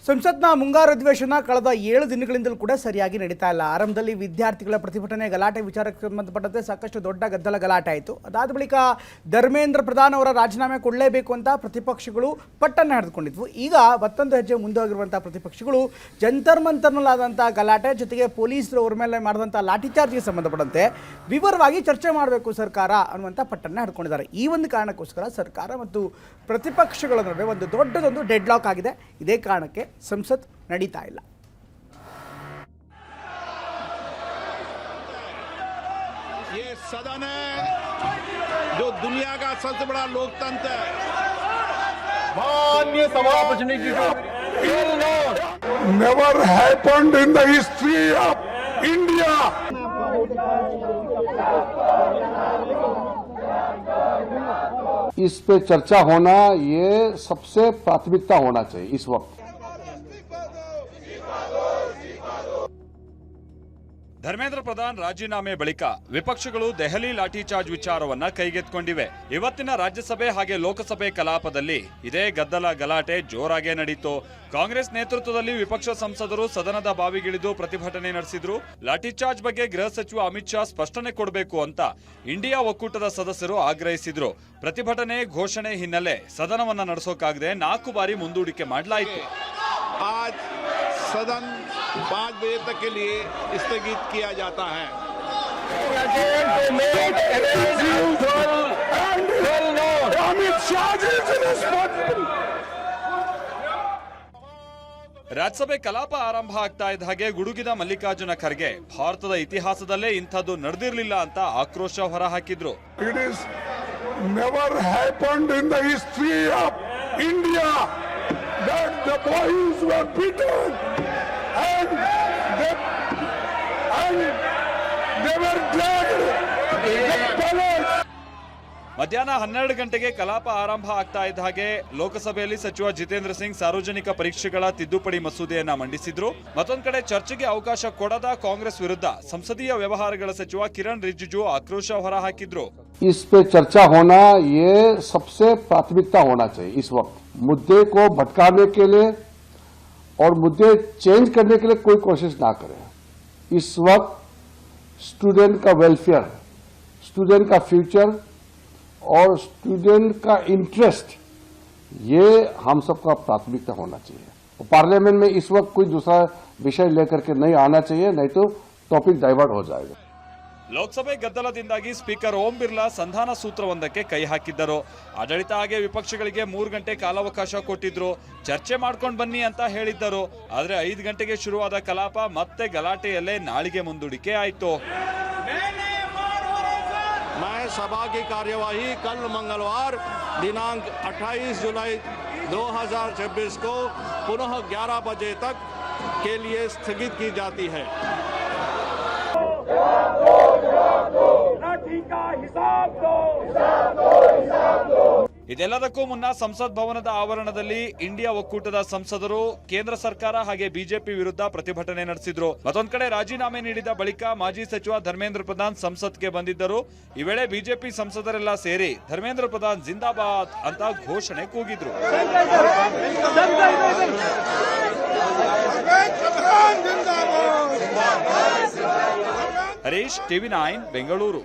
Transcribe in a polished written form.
ಸಂಸತ್ನ ಮುಂಗಾರು ಅಧಿವೇಶನ ಕಳೆದ 7 ದಿನಗಳಿಂದಲೂ ಕೂಡ ಸರಿಯಾಗಿ ನಡೀತಾ ಇಲ್ಲ. ಆರಂಭದಲ್ಲಿ ವಿದ್ಯಾರ್ಥಿಗಳ ಪ್ರತಿಭಟನೆ ಗಲಾಟೆ ವಿಚಾರಕ್ಕೆ ಸಂಬಂಧಪಟ್ಟಂತೆ ಸಾಕಷ್ಟು ದೊಡ್ಡ ಗಲಾಟೆ ಆಯಿತು. ಅದಾದ ಬಳಿಕ ಧರ್ಮೇಂದ್ರ ಪ್ರಧಾನ್ ಅವರ ರಾಜೀನಾಮೆ ಕೊಡಲೇಬೇಕು ಅಂತ ಪ್ರತಿಪಕ್ಷಗಳು ಪಟ್ಟನ್ನು ಹಿಡಿದುಕೊಂಡಿದ್ವು. ಈಗ ಮತ್ತೊಂದು ಹೆಜ್ಜೆ ಮುಂದೆ ಹೋಗಿರುವಂಥ ಪ್ರತಿಪಕ್ಷಗಳು ಜಂತರ್ ಮಂತರ್ನಲ್ಲಾದಂಥ ಗಲಾಟೆ ಜೊತೆಗೆ ಪೊಲೀಸರು ಅವರ ಮೇಲೆ ಮಾಡಿದಂಥ ಲಾಠಿ ಚಾರ್ಜ್ಗೆ ಸಂಬಂಧಪಟ್ಟಂತೆ ವಿವರವಾಗಿ ಚರ್ಚೆ ಮಾಡಬೇಕು ಸರ್ಕಾರ ಅನ್ನುವಂಥ ಪಟ್ಟನ್ನು ಹಿಡ್ಕೊಂಡಿದ್ದಾರೆ. ಈ ಒಂದು ಕಾರಣಕ್ಕೋಸ್ಕರ ಸರ್ಕಾರ ಮತ್ತು ಪ್ರತಿಪಕ್ಷಗಳ ನಡುವೆ ಒಂದು ದೊಡ್ಡದೊಂದು ಡೆಡ್ ಲಾಕ್ ಆಗಿದೆ. ಇದೇ ಕಾರಣಕ್ಕೆ संसद नड़ीता ಇಲ್ಲ. ये सदन है जो दुनिया का सबसे बड़ा लोकतंत्र है. माननीय सभापति never happened in the history of India. इस पे चर्चा होना ये सबसे प्राथमिकता होना चाहिए इस वक्त. ಧರ್ಮೇಂದ್ರ ಪ್ರಧಾನ್ ರಾಜೀನಾಮೆ ಬಳಿಕ ವಿಪಕ್ಷಗಳು ದೆಹಲಿ ಲಾಠಿ ಚಾರ್ಜ್ ವಿಚಾರವನ್ನ ಕೈಗೆತ್ತಿಕೊಂಡಿವೆ. ಇವತ್ತಿನ ರಾಜ್ಯಸಭೆ ಹಾಗೆ ಲೋಕಸಭೆ ಕಲಾಪದಲ್ಲಿ ಇದೇ ಗಲಾಟೆ ಜೋರಾಗೇ ನಡೀತು. ಕಾಂಗ್ರೆಸ್ ನೇತೃತ್ವದಲ್ಲಿ ವಿಪಕ್ಷ ಸಂಸದರು ಸದನದ ಬಾವಿಗಿಳಿದು ಪ್ರತಿಭಟನೆ ನಡೆಸಿದ್ರು. ಲಾಠಿ ಚಾರ್ಜ್ ಬಗ್ಗೆ ಗೃಹ ಸಚಿವ ಅಮಿತ್ ಶಾ ಸ್ಪಷ್ಟನೆ ಕೊಡಬೇಕು ಅಂತ ಇಂಡಿಯಾ ಒಕ್ಕೂಟದ ಸದಸ್ಯರು ಆಗ್ರಹಿಸಿದ್ರು. ಪ್ರತಿಭಟನೆ ಘೋಷಣೆ ಹಿನ್ನೆಲೆ ಸದನವನ್ನ ನಡೆಸೋಕಾಗದೆ 4 ಬಾರಿ ಮುಂದೂಡಿಕೆ ಮಾಡಲಾಯಿತು. सदन 5 बजे तक के लिए स्थगित किया जाता है. ರಾಜ್ಯಸಭೆ ಕಲಾಪ ಆರಂಭ ಆಗ್ತಾ ಇದ್ದ ಹಾಗೆ ಗುಡುಗಿದ ಮಲ್ಲಿಕಾರ್ಜುನ ಖರ್ಗೆ ಭಾರತದ ಇತಿಹಾಸದಲ್ಲೇ ಇಂಥದ್ದು ನಡೆದಿರಲಿಲ್ಲ ಅಂತ ಆಕ್ರೋಶ ಹೊರಹಾಕಿದ್ರು. It is never happened in the history of India that the boys were beaten and they were dragged the palace. ಮಧ್ಯಾಹ್ನ 12 ಗಂಟೆಗೆ ಕಲಾಪ ಆರಂಭ ಆಗ್ತಾ ಇದ್ದ ಹಾಗೆ ಲೋಕಸಭೆಯಲ್ಲಿ ಸಚಿವ ಜಿತೇಂದ್ರ ಸಿಂಗ್ ಸಾರ್ವಜನಿಕ ಪರೀಕ್ಷೆಗಳ ತಿದ್ದುಪಡಿ ಮಸೂದೆಯನ್ನ ಮಂಡಿಸಿದ್ರು. ಮತ್ತೊಂದು ಕಡೆ ಚರ್ಚೆಗೆ ಅವಕಾಶ ಕೊಡದ ಕಾಂಗ್ರೆಸ್ ವಿರುದ್ಧ ಸಂಸದೀಯ ವ್ಯವಹಾರಗಳ ಸಚಿವ ಕಿರಣ್ ರಿಜಿಜು ಆಕ್ರೋಶ ಹೊರಹಾಕಿದ್ರು. इस पे चर्चा होना ये सबसे प्राथमिकता होना चाहिए इस वक्त. मुद्दे को भटकाने के लिए और मुद्दे चेंज करने के लिए कोई कोशिश ना करें. इस वक्त स्टूडेंट का वेलफेयर, स्टूडेंट का फ्यूचर और स्टूडेंट का इंटरेस्ट ये हम सबका प्राथमिकता होना चाहिए. पार्लियामेंट में इस वक्त कोई दूसरा विषय लेकर के नहीं आना चाहिए, नहीं तो टॉपिक डाइवर्ट हो जाएगा. ಲೋಕಸಭೆ ಗದ್ದಲದಿಂದಾಗಿ ಸ್ಪೀಕರ್ ಓಂ ಬಿರ್ಲಾ ಸಂಧಾನ ಸೂತ್ರವೊಂದಕ್ಕೆ ಕೈ ಹಾಕಿದ್ದರು. ಆಡಳಿತ ಹಾಗೆ ವಿಪಕ್ಷಗಳಿಗೆ 3 ಗಂಟೆ ಕಾಲಾವಕಾಶ ಕೊಟ್ಟಿದ್ರು. ಚರ್ಚೆ ಮಾಡ್ಕೊಂಡು ಬನ್ನಿ ಅಂತ ಹೇಳಿದ್ದರು. ಆದ್ರೆ 5 ಗಂಟೆಗೆ ಶುರುವಾದ ಕಲಾಪ ಮತ್ತೆ ಗಲಾಟೆಯಲ್ಲೇ ನಾಳಿಗೆ ಮುಂದೂಡಿಕೆ ಆಯಿತು. मैं सभा की कार्यवाही कल मंगलवार दिनांक 28 जुलाई 2026 को पुनः 11 बजे तक के लिए स्थगित की जाती है. ಇದೆಲ್ಲದಕ್ಕೂ ಮುನ್ನ ಸಂಸತ್ ಭವನದ ಆವರಣದಲ್ಲಿ ಇಂಡಿಯಾ ಒಕ್ಕೂಟದ ಸಂಸದರು ಕೇಂದ್ರ ಸರ್ಕಾರ ಹಾಗೆ ಬಿಜೆಪಿ ವಿರುದ್ಧ ಪ್ರತಿಭಟನೆ ನಡೆಸಿದ್ರು. ಮತ್ತೊಂದು ಕಡೆ ರಾಜೀನಾಮೆ ನೀಡಿದ ಬಳಿಕ ಮಾಜಿ ಸಚಿವ ಧರ್ಮೇಂದ್ರ ಪ್ರಧಾನ್ ಸಂಸತ್ಗೆ ಬಂದಿದ್ದರು. ಈ ವೇಳೆ ಬಿಜೆಪಿ ಸಂಸದರೆಲ್ಲ ಸೇರಿ ಧರ್ಮೇಂದ್ರ ಪ್ರಧಾನ್ ಜಿಂದಾಬಾದ್ ಅಂತ ಘೋಷಣೆ ಕೂಗಿದ್ರು. ಹರೀಶ್, TV9 ಬೆಂಗಳೂರು.